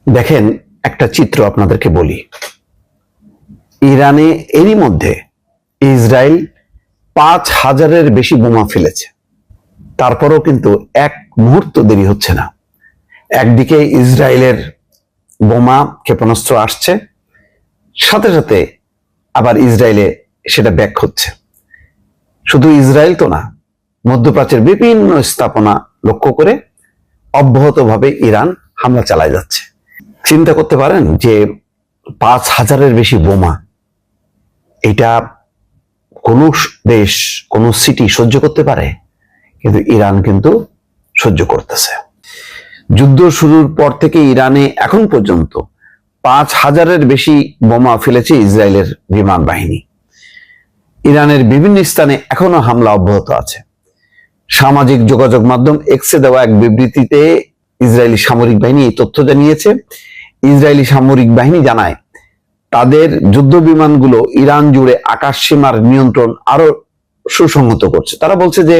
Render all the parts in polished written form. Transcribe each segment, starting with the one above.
দেখেন, একটা চিত্র আপনাদেরকে বলি। ইরানে এরই মধ্যে ইসরায়েল 5,000-এর বেশি বোমা ফেলেছে। তারপরও কিন্তু এক মুহূর্ত দেরি হচ্ছে না। একদিকে ইসরায়েলের বোমা ক্ষেপণাস্ত্র আসছে, সাথে সাথে আবার ইসরায়েলে সেটা ব্যাক হচ্ছে। শুধু ইসরায়েল তো না, মধ্যপ্রাচ্যের বিভিন্ন স্থাপনা লক্ষ্য করে অব্যাহতভাবে ইরান হামলা চালায় যাচ্ছে। চিন্তা করতে পারেন যে 5,000-এর বেশি বোমা, এটা কোন দেশ, কোন সিটি সহ্য করতে পারে? কিন্তু ইরান কিন্তু সহ্য করতেছে। যুদ্ধ শুরুর পর থেকে ইরানে এখন পর্যন্ত 5,000-এর বেশি বোমা ফেলেছে ইসরায়েলের বিমান বাহিনী। ইরানের বিভিন্ন স্থানে এখনো হামলা অব্যাহত আছে। সামাজিক যোগাযোগ মাধ্যম এক্সে দেওয়া এক বিবৃতিতে ইসরায়েলি সামরিক বাহিনী এই তথ্য জানিয়েছে। ইসরায়েলি সামরিক বাহিনী জানায়, তাদের যুদ্ধ বিমানগুলো ইরান জুড়ে আকাশ সীমার নিয়ন্ত্রণ আরো সুসংহত করছে। তারা বলছে যে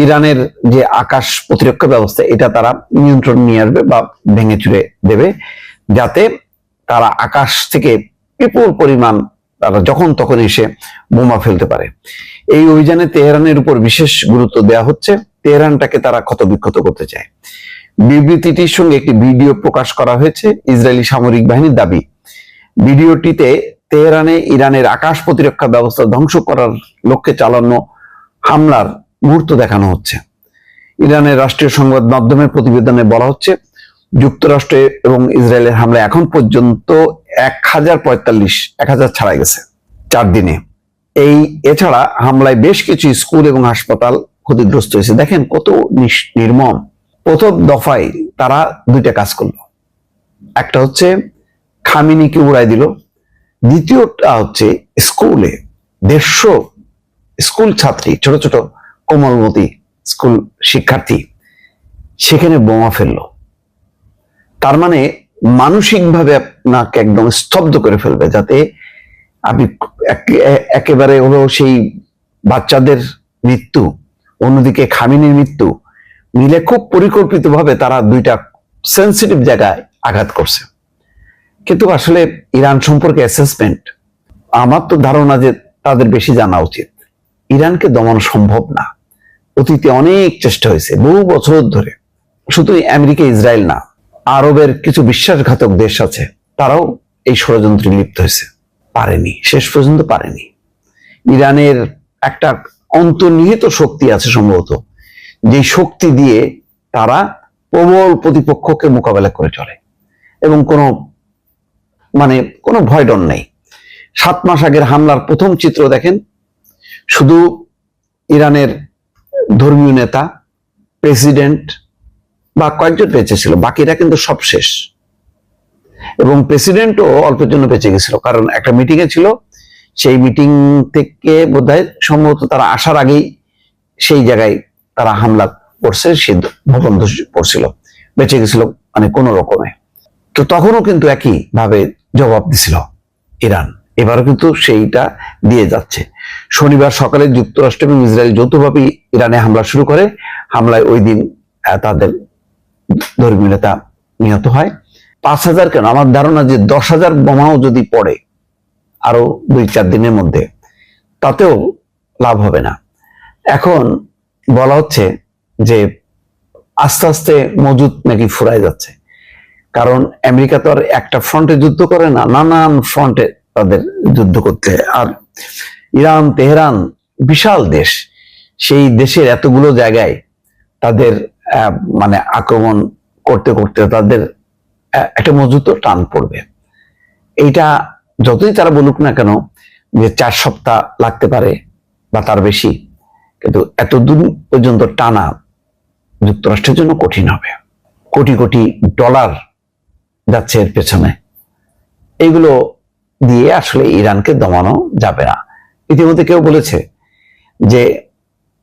ইরানের যে আকাশ প্রতিরক্ষা ব্যবস্থা, এটা তারা নিয়ন্ত্রণ নিয়ে আসবে বা ভেঙে চুরে দেবে, যাতে তারা আকাশ থেকে বিপুল পরিমাণ তারা যখন তখন এসে বোমা ফেলতে পারে। এই অভিযানে তেহরানের উপর বিশেষ গুরুত্ব দেওয়া হচ্ছে। তেহরানটাকে তারা ক্ষতবিক্ষত করতে চায়। বিবৃতিটির সঙ্গে একটি ভিডিও প্রকাশ করা হয়েছে। ইসরায়েলি সামরিক বাহিনীর দাবি, ভিডিওটিতে তেহরানে ইরানের আকাশ প্রতিরক্ষা ব্যবস্থা ধ্বংস করার লক্ষ্যে চালানো হামলার মুহূর্ত দেখানো হচ্ছে। ইরানের রাষ্ট্রীয় সংবাদ মাধ্যমের প্রতিবেদনে বলা হচ্ছে, যুক্তরাষ্ট্র এবং ইসরায়েলের হামলা এখন পর্যন্ত 1,045 ছাড়া গেছে 4 দিনে। এছাড়া হামলায় বেশ কিছু স্কুল এবং হাসপাতাল ক্ষতিগ্রস্ত হয়েছে। দেখেন কত নির্মম। প্রথম দফায় তারা 2টা কাজ করলো। একটা হচ্ছে খামিনিকে উড়াই দিল, দ্বিতীয়টা হচ্ছে স্কুলে 150 স্কুল ছাত্রী, ছোট ছোট কোমলমতি স্কুল শিক্ষার্থী, সেখানে বোমা ফেললো। তার মানে মানসিকভাবে আপনাকে একদম স্তব্ধ করে ফেলবে, যাতে আপনি একেবারে হলো সেই বাচ্চাদের মৃত্যু, অন্যদিকে খামিনির মৃত্যু মিলে খুব পরিকল্পিতভাবে তারা 2টা সেন্সিটিভ জায়গায় আঘাত করছে। কিন্তু আসলে ইরান সম্পর্কে অ্যাসেসমেন্ট, আমার তো ধারণা যে তাদের বেশি জানা উচিত। ইরানকে দমানো সম্ভব না। অতীতে অনেক চেষ্টা হয়েছে, বহু বছর ধরে। শুধু আমেরিকা ইসরায়েল না, আরবের কিছু বিশ্বাসঘাতক দেশ আছে, তারাও এই ষড়যন্ত্রে লিপ্ত হয়েছে, পারেনি, শেষ পর্যন্ত পারেনি। ইরানের একটা অন্তর্নিহিত শক্তি আছে সম্ভবত, যে শক্তি দিয়ে তারা প্রবল প্রতিপক্ষকে মোকাবেলা করে চলে এবং কোনো ভয় ডর নেই। 7 মাস আগের হামলার প্রথম চিত্র দেখেন, শুধু ইরানের ধর্মীয় নেতা, প্রেসিডেন্ট বা কয়েকজন বেঁচে ছিল, বাকিরা কিন্তু সব শেষ। এবং প্রেসিডেন্টও অল্পের জন্য বেঁচে গেছিল, কারণ একটা মিটিং এ ছিল। সেই মিটিং থেকে বোধহয় সম্ভবত তারা আসার আগেই সেই জায়গায় তারা হামলা করছে, সে ভবন ধসে পড়ছিল, বেঁচে গেছিল কোনো রকমে। তো তখনও কিন্তু একই ভাবে জবাব দিছিল ইরান। এবারও কিন্তু সেইটা দিয়ে যাচ্ছে। শনিবার সকালে যুক্তরাষ্ট্র এবং ইসরায়েল যৌথভাবে ইরানে হামলা শুরু করে। হামলায় ওই দিন তাদের ধর্মীয় নেতা নিহত হয়। 5,000 কেন, আমার ধারণা যে 10,000 বোমাও যদি পড়ে আরো 2-4 দিনের মধ্যে, তাতেও লাভ হবে না। এখন বলা হচ্ছে যে আস্তে আস্তে মজুদ নাকি ফুরায় যাচ্ছে, কারণ আমেরিকা তো আর একটা ফ্রন্টে যুদ্ধ করে না, নানান ফ্রন্টে তাদের যুদ্ধ করতে। আর ইরান, তেহরান বিশাল দেশ, সেই দেশের এতগুলো জায়গায় তাদের আক্রমণ করতে করতে তাদের একটা মজুদ টান পড়বে। এইটা যতই তারা বলুক না কেন যে 4 সপ্তাহ লাগতে পারে বা তার বেশি, কিন্তু এতদিন পর্যন্ত টানা যুক্তরাষ্ট্রের জন্য কঠিন হবে। কোটি কোটি ডলার যাচ্ছে এর পেছনে। এগুলো দিয়ে আসলে ইরানকে দমানো যাবে না। ইতিমধ্যে কেউ বলেছে যে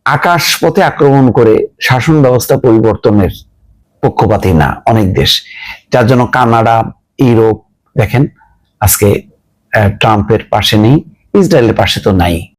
আকাশ পথে আক্রমণ করে শাসন ব্যবস্থা পরিবর্তনের পক্ষপাতী না অনেক দেশ, যার জন্য কানাডা, ইউরোপ দেখেন আজকে ট্রাম্পের পাশে নেই, ইসরায়েলের পাশে তো নাই।